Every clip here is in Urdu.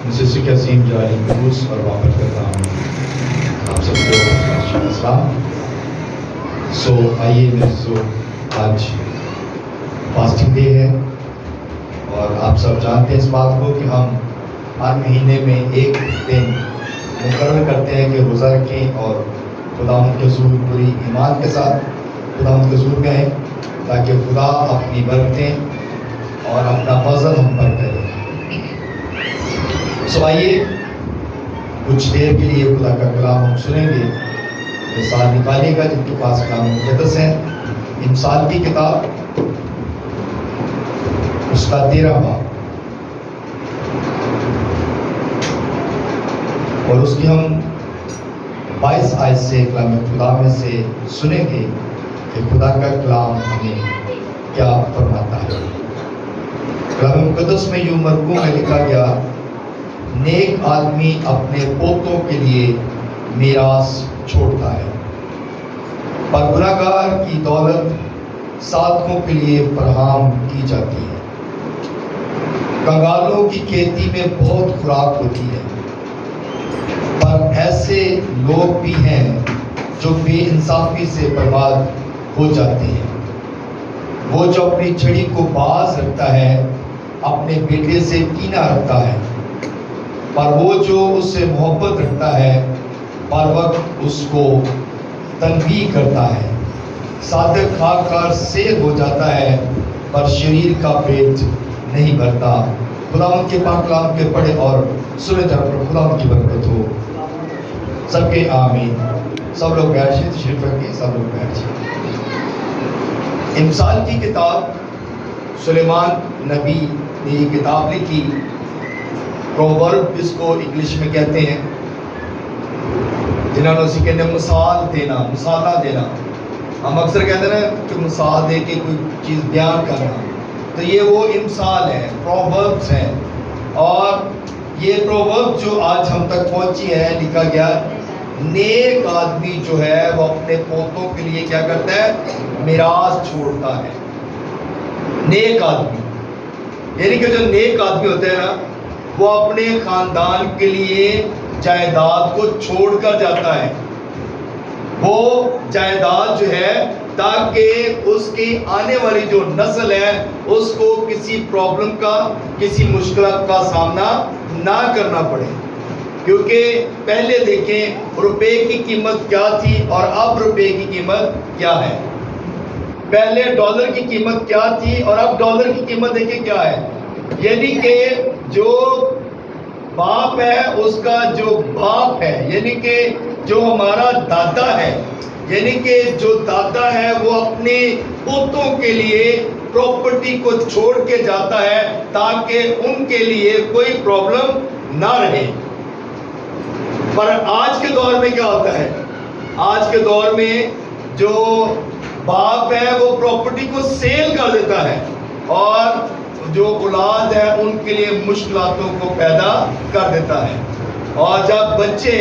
مسز عظیم جاری خلوص اور واپس کرتا ہوں آپ سب کو السلام. آئیے میرے آج فاسٹنگ ڈے ہے اور آپ سب جانتے ہیں اس بات کو کہ ہم ہر مہینے میں ایک دن مقرر کرتے ہیں کہ روزہ رکھیں اور خداوند کے حضور پوری ایمان کے ساتھ خداوند کے حضور گئیں تاکہ خدا اپنی برکتیں اور اپنا فضل ہم پر کرے. آئیے کچھ دیر کے لیے خدا کا کلام ہم سنیں گے. مثال نکالیے گا جن کے پاس کلام مقدس ہے. امثال کی کتاب اس کا 13 باب اور اس کی ہم 22 آیت سے کلام خدا میں سے سنیں گے کہ خدا کا کلام ہمیں کیا فرماتا ہے. کلام مقدس میں یوں مرکوم میں لکھا گیا، نیک آدمی اپنے پوتوں کے لیے میراث چھوڑتا ہے، پر گناہگار کی دولت ساتھوں کے لیے فراہم کی جاتی ہے. کنگالوں کی کھیتی میں بہت خوراک ہوتی ہے، پر ایسے لوگ بھی ہیں جو بے انصافی سے برباد ہو جاتے ہیں. وہ جو اپنی چھڑی کو باز رکھتا ہے اپنے بیٹے سے کینہ رکھتا ہے، پر وہ جو اس سے محبت رکھتا ہے بر وقت اس کو تنبیہ کرتا ہے. صادق کھا کر سیر ہو جاتا ہے پر شریر کا پیٹ نہیں بھرتا. خداوند کے پاک کلام کے پڑھے اور سنے جانے پر خداوند کی برکت ہو. سب کے آمین. سب لوگ بیٹھ جائیں، تشریف رکھیں، سب لوگ بیٹھ جائیں. امثال کی کتاب سلیمان نبی نے یہ کتاب لکھی. پروورب جس کو انگلش میں کہتے ہیں، جنہوں نے اسی کہتے ہیں مثال دینا، مثالہ دینا. ہم اکثر کہتے ہیں کہ مثال دے کے کوئی چیز بیان کرنا، تو یہ وہ امثال ہے، پرووربس ہیں. اور یہ پروورب جو آج ہم تک پہنچی ہے، لکھا گیا نیک آدمی جو ہے وہ اپنے پوتوں کے لیے کیا کرتا ہے؟ میراث چھوڑتا ہے. نیک آدمی یعنی کہ جو نیک آدمی ہوتے ہیں نا، وہ اپنے خاندان کے لیے جائیداد کو چھوڑ کر جاتا ہے. وہ جائیداد جو ہے تاکہ اس کی آنے والی جو نسل ہے اس کو کسی پرابلم کا، کسی مشکلات کا سامنا نہ کرنا پڑے. کیونکہ پہلے دیکھیں روپے کی قیمت کیا تھی اور اب روپے کی قیمت کیا ہے. پہلے ڈالر کی قیمت کیا تھی اور اب ڈالر کی قیمت دیکھیں کیا ہے. یعنی کہ جو باپ ہے اس کا جو باپ ہے، یعنی کہ جو ہمارا دادا ہے، یعنی کہ جو دادا ہے وہ اپنے پوتوں کے لیے پراپرٹی کو چھوڑ کے جاتا ہے تاکہ ان کے لیے کوئی پرابلم نہ رہے. پر آج کے دور میں کیا ہوتا ہے؟ آج کے دور میں جو باپ ہے وہ پراپرٹی کو سیل کر دیتا ہے اور جو اولاد ہے ان کے لیے مشکلاتوں کو پیدا کر دیتا ہے. اور جب بچے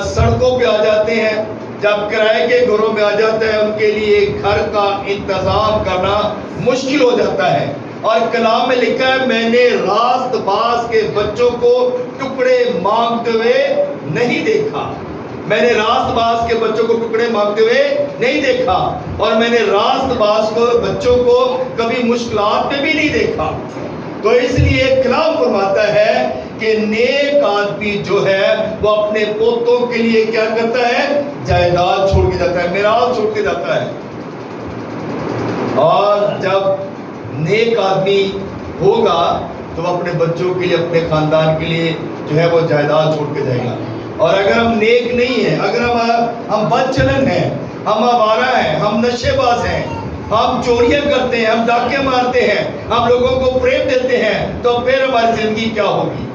سڑکوں پہ آ جاتے ہیں، جب کرائے کے گھروں میں آ جاتے ہیں، ان کے لیے گھر کا انتظام کرنا مشکل ہو جاتا ہے. اور کلام میں لکھا ہے، میں نے راست باز کے بچوں کو ٹکڑے مانگتے ہوئے نہیں دیکھا. میں نے راست باز کے بچوں کو ٹکڑے مانگتے ہوئے نہیں دیکھا، اور میں نے راست باز کو بچوں کو کبھی مشکلات میں بھی نہیں دیکھا. تو اس لیے کلام فرماتا ہے کہ نیک آدمی جو ہے وہ اپنے پوتوں کے لیے کیا کرتا ہے؟ جائیداد چھوڑ کے جاتا ہے، میراث چھوڑ کے جاتا ہے. اور جب نیک آدمی ہوگا تو وہ اپنے بچوں کے لیے، اپنے خاندان کے لیے جو ہے وہ جائیداد چھوڑ کے جائے گا. اور اگر ہم نیک نہیں ہیں، اگر ہم بد چلن ہیں، ہم آوارہ ہیں، ہم نشے باز ہیں، ہم چوریاں کرتے ہیں، ہم ڈاکے مارتے ہیں، ہم لوگوں کو فریب دیتے ہیں، تو پھر ہماری زندگی کیا ہوگی؟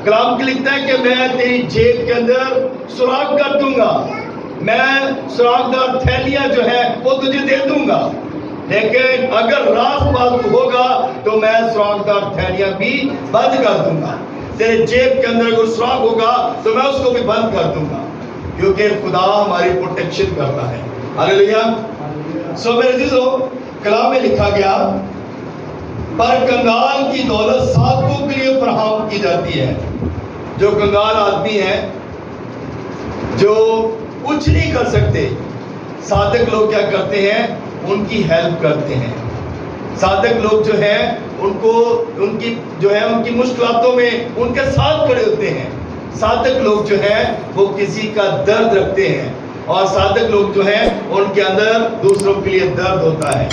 کلام کی لکھتا ہے کہ میں تیری جیب کے اندر سوراخ کر دوں گا، میں سوراخ دار تھیلیاں جو ہے وہ تجھے دے دوں گا. لیکن اگر راست باز ہوگا تو میں سوراخ دار تھیلیاں بھی بند کر دوں گا. تیرے جیب کے اندر اگر سوراخ ہوگا تو میں اس کو بھی بند کر دوں گا، کیونکہ خدا ہماری پروٹیکشن کرتا ہے. ہاللیلویا. میرے عزیزو، کلام میں لکھا گیا، پر کنگال کی دولت ساتھوں کے لیے فراہم کی جاتی ہے. جو کنگال آدمی ہے، جو کچھ نہیں کر سکتے، صادق لوگ کیا کرتے ہیں؟ ان کی ہیلپ کرتے ہیں. صادق لوگ جو ہیں ان کی مشکلاتوں میں ان کے ساتھ کھڑے ہوتے ہیں. صادق لوگ جو ہیں وہ کسی کا درد رکھتے ہیں، اور صادق لوگ جو ہیں ان کے اندر دوسروں کے لیے درد ہوتا ہے.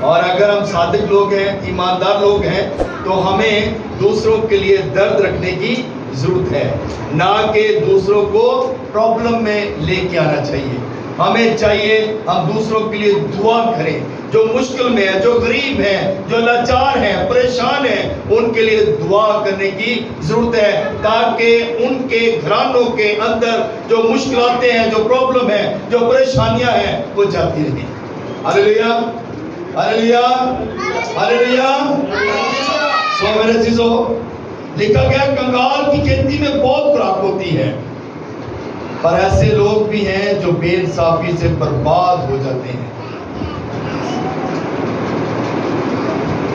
اور اگر ہم صادق لوگ ہیں، ایماندار لوگ ہیں، تو ہمیں دوسروں کے لیے درد رکھنے کی ضرورت ہے، نہ کہ دوسروں کو پرابلم میں لے کے آنا چاہیے. ہمیں چاہیے ہم دوسروں کے لیے دعا کریں. جو مشکل میں ہیں، جو غریب ہیں، جو لاچار ہیں، پریشان ہیں، ان کے لیے دعا کرنے کی ضرورت ہے، تاکہ ان کے گھرانوں کے اندر جو مشکلاتیں ہیں، جو پرابلم ہیں، جو پریشانیاں ہیں، وہ جاتی رہیں. ہاللیلویا، ہاللیلویا، ہاللیلویا. سو میرے عزیزو، لکھا گیا کنگال کی کھیتی میں بہت خوراک ہوتی ہے، پر ایسے لوگ بھی ہیں جو بے انصافی سے برباد ہو جاتے ہیں.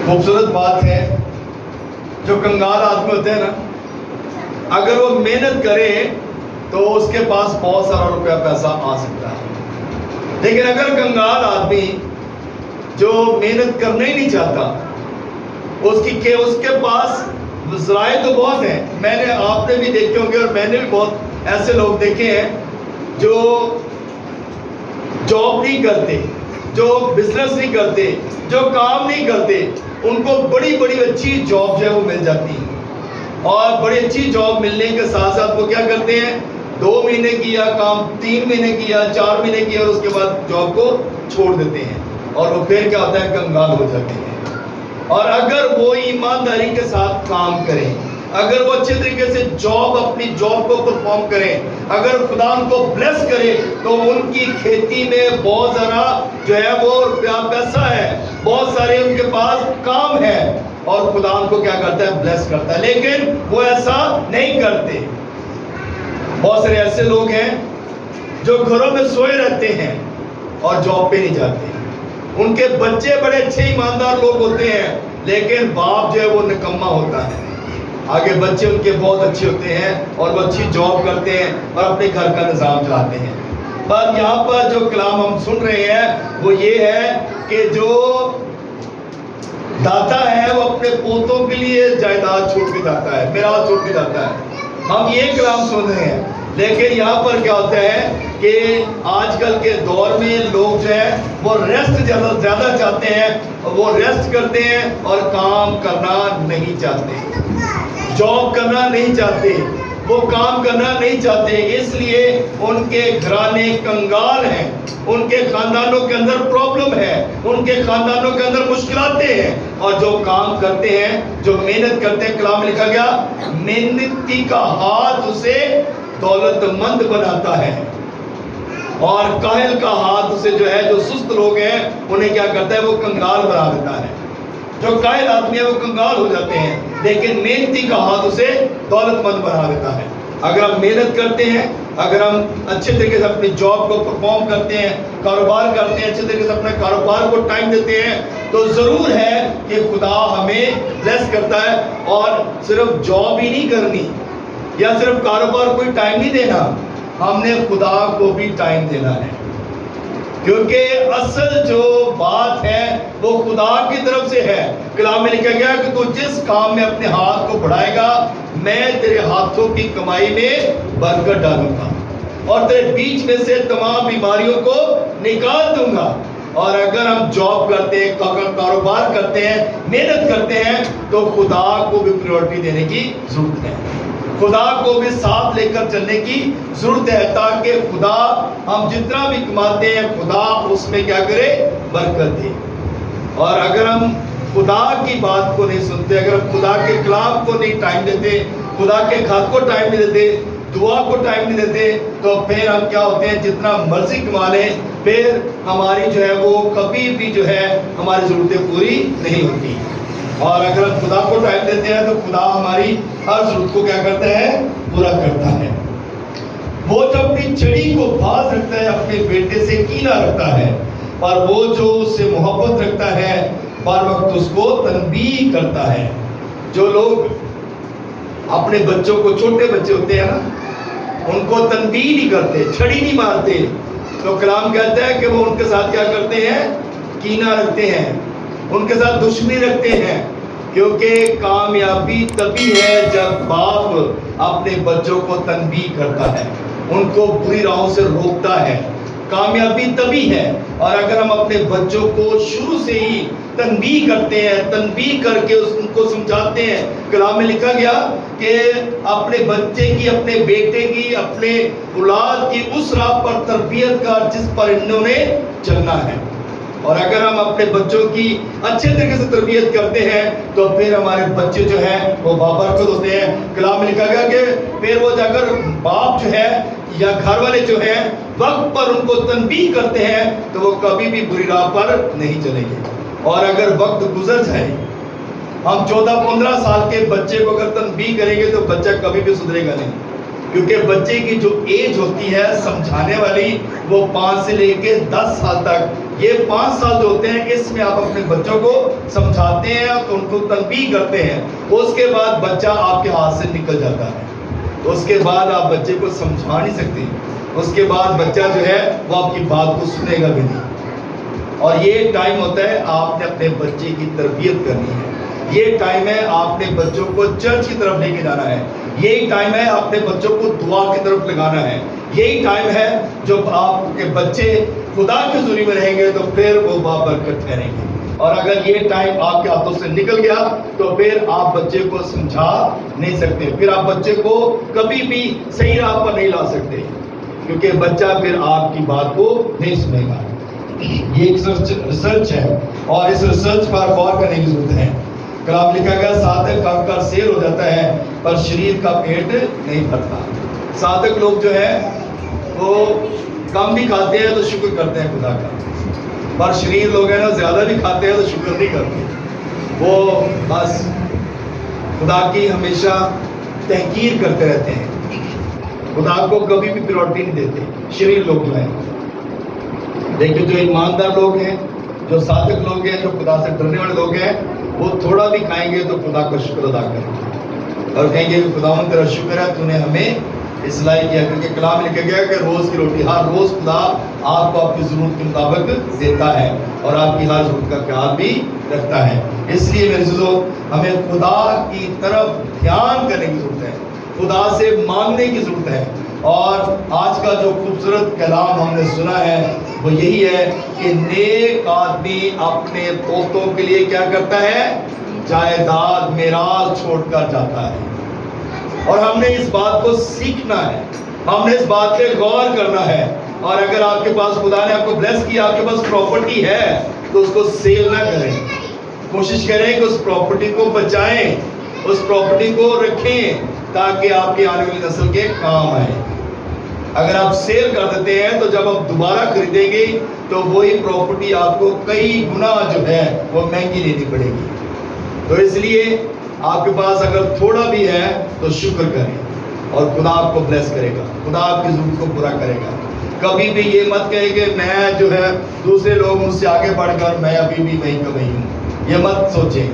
خوبصورت بات ہے، جو کنگال آدمی ہوتے ہیں نا، اگر وہ محنت کرے تو اس کے پاس بہت سارا روپیہ پیسہ آ سکتا ہے. لیکن اگر کنگال آدمی جو محنت کرنا ہی نہیں چاہتا، اس کے پاس ذرائع تو بہت ہیں. آپ نے بھی دیکھے ہوں گے، اور میں نے بھی بہت ایسے لوگ دیکھے ہیں جو جاب نہیں کرتے، جو بزنس نہیں کرتے، جو کام نہیں کرتے. ان کو بڑی بڑی اچھی جاب جو ہے وہ مل جاتی ہے، اور بڑی اچھی جاب ملنے کے ساتھ ساتھ وہ کیا کرتے ہیں؟ 2 مہینے کیا کام، 3 مہینے کیا، 4 مہینے کیا، اور اس کے بعد جاب کو چھوڑ دیتے ہیں، اور وہ پھر کیا ہوتا ہے؟ کنگال ہو جاتے ہیں. اور اگر وہ ایمانداری کے ساتھ کام کریں، اگر وہ اچھے طریقے سے اپنی جاب کو پرفارم کریں، اگر خدا ان کو بلیس کرے، تو ان کی کھیتی میں بہت سارا جو ہے وہ پیسہ ہے، بہت سارے ان کے پاس کام ہے، اور خدا ان کو کیا کرتا ہے؟ بلیس کرتا ہے. لیکن وہ ایسا نہیں کرتے. بہت سارے ایسے لوگ ہیں جو گھروں میں سوئے رہتے ہیں اور جاب پہ نہیں جاتے. ان کے بچے بڑے اچھے ایماندار لوگ ہوتے ہیں، لیکن باپ جو ہے وہ نکما ہوتا ہے. آگے بچے ان کے بہت اچھے ہوتے ہیں، اور وہ اچھی جاب کرتے ہیں اور اپنے گھر کا نظام چلاتے ہیں. پر یہاں پر جو کلام ہم سن رہے ہیں وہ یہ ہے کہ جو داتا ہے وہ اپنے پوتوں کے لیے جائیداد چھوڑ کے جاتا ہے، میراث چھوڑ کے جاتا ہے. ہم یہ کلام سن رہے ہیں، لیکن یہاں پر کیا ہوتا ہے کہ آج کل کے دور میں لوگ جو ہے وہ ریسٹ زیادہ چاہتے ہیں، وہ ریسٹ کرتے ہیں اور کام کرنا نہیں چاہتے، جاب کرنا نہیں چاہتے، وہ کام کرنا نہیں چاہتے. اس لیے ان کے گھرانے کنگال ہیں، ان کے خاندانوں کے اندر پرابلم ہے، ان کے خاندانوں کے اندر مشکلاتیں ہیں. اور جو کام کرتے ہیں، جو محنت کرتے ہیں، کلام میں لکھا گیا محنتی کا ہاتھ اسے دولت مند بناتا ہے، اور کاہل کا ہاتھ اسے جو ہے، جو سست لوگ ہیں انہیں کیا کرتا ہے؟ وہ کنگال بنا دیتا ہے. جو کاہل آدمی ہے وہ کنگال ہو جاتے ہیں، لیکن محنتی کا ہاتھ اسے دولت مند بنا دیتا ہے. اگر ہم محنت کرتے ہیں، اگر ہم اچھے طریقے سے اپنی جاب کو پرفارم کرتے ہیں، کاروبار کرتے ہیں، اچھے طریقے سے اپنے کاروبار کو ٹائم دیتے ہیں، تو ضرور ہے کہ خدا ہمیں بلیس کرتا ہے. اور صرف جاب ہی نہیں کرنی، یا صرف کاروبار کو ٹائم نہیں دینا، ہم نے خدا کو بھی ٹائم دینا ہے. کیونکہ اصل جو بات ہے وہ خدا کی طرف سے ہے. کلام میں لکھا گیا کہ تو جس کام میں اپنے ہاتھ کو بڑھائے گا، میں تیرے ہاتھوں کی کمائی میں برکت ڈالوں گا، اور تیرے بیچ میں سے تمام بیماریوں کو نکال دوں گا. اور اگر ہم جاب کرتے ہیں، کاروبار کرتے ہیں، محنت کرتے ہیں، تو خدا کو بھی پریورٹی دینے کی ضرورت ہے، خدا کو بھی ساتھ لے کر چلنے کی ضرورت ہے، تاکہ خدا ہم جتنا بھی کماتے ہیں خدا اس میں کیا کرے؟ برکت دے. اور اگر ہم خدا کی بات کو نہیں سنتے، اگر ہم خدا کے کلام کو نہیں ٹائم دیتے، خدا کے خط کو ٹائم نہیں دیتے، دعا کو ٹائم نہیں دیتے، تو پھر ہم کیا ہوتے ہیں؟ جتنا مرضی کما لیں، پھر ہماری جو ہے وہ کبھی بھی جو ہے ہماری ضرورتیں پوری نہیں ہوتی. اور اگر ہم خدا کو ٹائم دیتے ہیں تو خدا ہماری ہر ضرورت کو کیا کرتا ہے؟ پورا کرتا ہے. وہ جو اپنی چھڑی کو باز رکھتا ہے، اپنے بیٹے سے کینہ رکھتا ہے، اور وہ جو اس سے محبت رکھتا ہے بار وقت اس کو تنبیہ کرتا ہے. جو لوگ اپنے بچوں کو, چھوٹے بچے ہوتے ہیں نا, ان کو تنبیہ نہیں کرتے, چھڑی نہیں مارتے, تو کلام کہتا ہے کہ وہ ان کے ساتھ کیا کرتے ہیں, کینہ رکھتے ہیں, ان کے ساتھ دشمنی رکھتے ہیں. کیونکہ کامیابی تبھی ہے جب باپ اپنے بچوں کو تنبیہ کرتا ہے, ان کو بری راہوں سے روکتا ہے. کامیابی تبھی ہے. اور اگر ہم اپنے بچوں کو شروع سے ہی تنبیہ کرتے ہیں, تنبیہ کر کے ان کو سمجھاتے ہیں, کلام میں لکھا گیا کہ اپنے بچے کی, اپنے بیٹے کی, اپنے اولاد کی اس راہ پر تربیت کر جس پر انہوں نے چلنا ہے. اور اگر ہم اپنے بچوں کی اچھے طریقے سے تربیت کرتے ہیں تو پھر ہمارے بچے جو ہیں وہ بابرکت ہوتے ہیں. کلام میں لکھا گیا کہ پھر وہ اگر باپ جو ہے یا گھر والے جو ہیں وقت پر ان کو تنبیہ کرتے ہیں تو وہ کبھی بھی بری راہ پر نہیں چلیں گے. اور اگر وقت گزر جائے, ہم 14-15 سال کے بچے کو اگر تنبیہ کریں گے تو بچہ کبھی بھی سدھرے گا نہیں. کیونکہ بچے کی جو ایج ہوتی ہے سمجھانے والی, وہ 5 سے لے کے 10 سال تک, یہ 5 سال جو ہوتے ہیں اس میں آپ اپنے بچوں کو سمجھاتے ہیں, تو ان کو تنبیہ کرتے ہیں. اس کے بعد بچہ آپ کے ہاتھ سے نکل جاتا ہے, اس کے بعد آپ بچے کو سمجھا نہیں سکتے. اس کے بعد بچہ جو ہے وہ آپ کی بات کو سنے گا بھی نہیں. اور یہ ٹائم ہوتا ہے آپ نے اپنے بچے کی تربیت کرنی ہے. یہ ٹائم ہے آپ نے بچوں کو چرچ کی طرف لے کے جانا ہے. یہی ٹائم ہے اپنے بچوں کو دعا کی طرف لگانا ہے. یہی ٹائم ہے جب آپ کے بچے خدا کے حضوری میں رہیں گے تو پھر وہ بابرکت ٹھہریں گے. اور اگر یہ ٹائم آپ کے ہاتھوں سے نکل گیا تو پھر آپ بچے کو سمجھا نہیں سکتے, پھر آپ بچے کو کبھی بھی صحیح راہ پر نہیں لا سکتے, کیونکہ بچہ پھر آپ کی بات کو نہیں سنے گا. یہ ایک ریسرچ ہے اور اس ریسرچ پر غور کرنے کی ضرورت ہے. کلام لکھا گیا صادق کا سیر ہو جاتا ہے پر شریر کا پیٹ نہیں بھرتا. صادق لوگ جو ہے وہ کم بھی کھاتے ہیں تو شکر کرتے ہیں خدا کا, پر شریر لوگ ہیں نا زیادہ بھی کھاتے ہیں تو شکر نہیں کرتے. وہ بس خدا کی ہمیشہ تحقیر کرتے رہتے ہیں, خدا کو کبھی بھی پریورٹی نہیں دیتے. شریر لوگ جو ہیں, دیکھیں جو ایماندار لوگ ہیں, جو صادق لوگ ہیں, جو خدا سے ڈرنے والے لوگ ہیں, وہ تھوڑا بھی کھائیں گے تو خدا کا شکر ادا کریں گے اور کہیں گے کہ خداوند تیرا شکر ہے, تو نے ہمیں اصلاح کیا. کیونکہ کلام میں لکھا گیا کہ روز کی روٹی, ہر روز خدا آپ کو آپ کی ضرورت کے مطابق دیتا ہے اور آپ کی ہر ضرورت کا خیال بھی رکھتا ہے. اس لیے میرے عزیزو ہمیں خدا کی طرف دھیان کرنے کی ضرورت ہے, خدا سے مانگنے کی ضرورت ہے. اور آج کا جو خوبصورت کلام ہم نے سنا ہے وہ یہی ہے کہ نیک آدمی اپنے پوتوں کے لیے کیا کرتا ہے, جائیداد میراث چھوڑ کر جاتا ہے. اور ہم نے اس بات کو سیکھنا ہے, ہم نے اس بات پہ غور کرنا ہے. اور اگر آپ کے پاس خدا نے آپ کو بلیس کیا, آپ کے پاس پراپرٹی ہے, تو اس کو سیل نہ کریں. کوشش کریں کہ اس پراپرٹی کو بچائیں, اس پراپرٹی کو رکھیں تاکہ آپ کی آنے والی نسل کے کام آئے. اگر آپ سیل کر دیتے ہیں تو جب آپ دوبارہ خریدیں گے تو وہی پراپرٹی آپ کو کئی گنا جو ہے وہ مہنگی لینی پڑے گی. تو اس لیے آپ کے پاس اگر تھوڑا بھی ہے تو شکر کریں اور خدا آپ کو بلیس کرے گا, خدا آپ کی ضرورت کو پورا کرے گا. کبھی بھی یہ مت کہے کہ میں جو ہے دوسرے لوگ مجھ سے آگے بڑھ کر میں ابھی بھی وہیں کا وہیں ہوں, یہ مت سوچیں.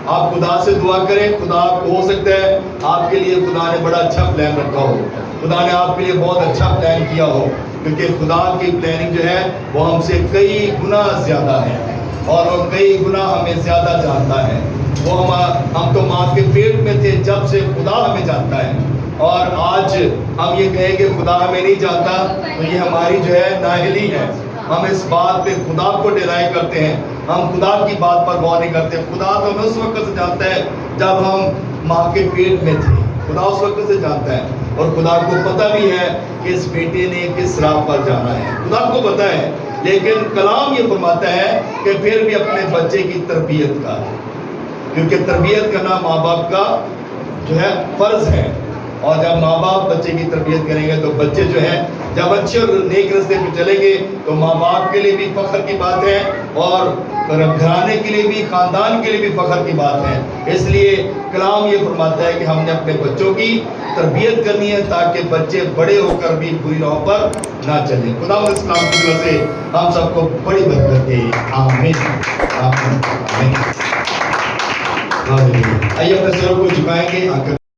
آپ خدا سے دعا کریں, خدا کو ہو سکتا ہے آپ کے لیے خدا نے بڑا اچھا پلان رکھا ہو, خدا نے آپ کے لیے بہت اچھا پلان کیا ہو, کیونکہ خدا کی پلاننگ جو ہے وہ ہم سے کئی گنا زیادہ ہے اور وہ کئی گنا ہمیں زیادہ جانتا ہے. وہ ہم تو ماں کے پیٹ میں تھے جب سے خدا ہمیں جانتا ہے, اور آج ہم یہ کہیں کہ خدا ہمیں نہیں جانتا تو یہ ہماری جو ہے نااہلی ہے. ہم اس بات پہ خدا کو ڈینائی کرتے ہیں, ہم خدا کی بات پر غور نہیں کرتے. خدا تو ہمیں اس وقت سے جانتا ہے جب ہم ماں کے پیٹ میں تھے, خدا اس وقت سے جانتا ہے. اور خدا کو پتہ بھی ہے کہ اس بیٹے نے کس راہ پر جانا ہے, خدا کو پتہ ہے. لیکن کلام یہ فرماتا ہے کہ پھر بھی اپنے بچے کی تربیت کا, کیونکہ تربیت کرنا ماں باپ کا جو ہے فرض ہے. اور جب ماں باپ بچے کی تربیت کریں گے تو بچے جو ہیں جب اچھے اور نیک راستے پہ چلیں گے تو ماں باپ کے لیے بھی فخر کی بات ہے اور گھرانے کے لیے بھی, خاندان کے لیے بھی فخر کی بات ہے. اس لیے کلام یہ فرماتا ہے کہ ہم نے اپنے بچوں کی تربیت کرنی ہے تاکہ بچے بڑے ہو کر بھی بری راہوں پر نہ چلیں. خدا اسلام کی وجہ سے ہم سب کو بڑی برکت دے. آمین آمین آمین. آئیے اپنے سروں کو جھکائیں گے.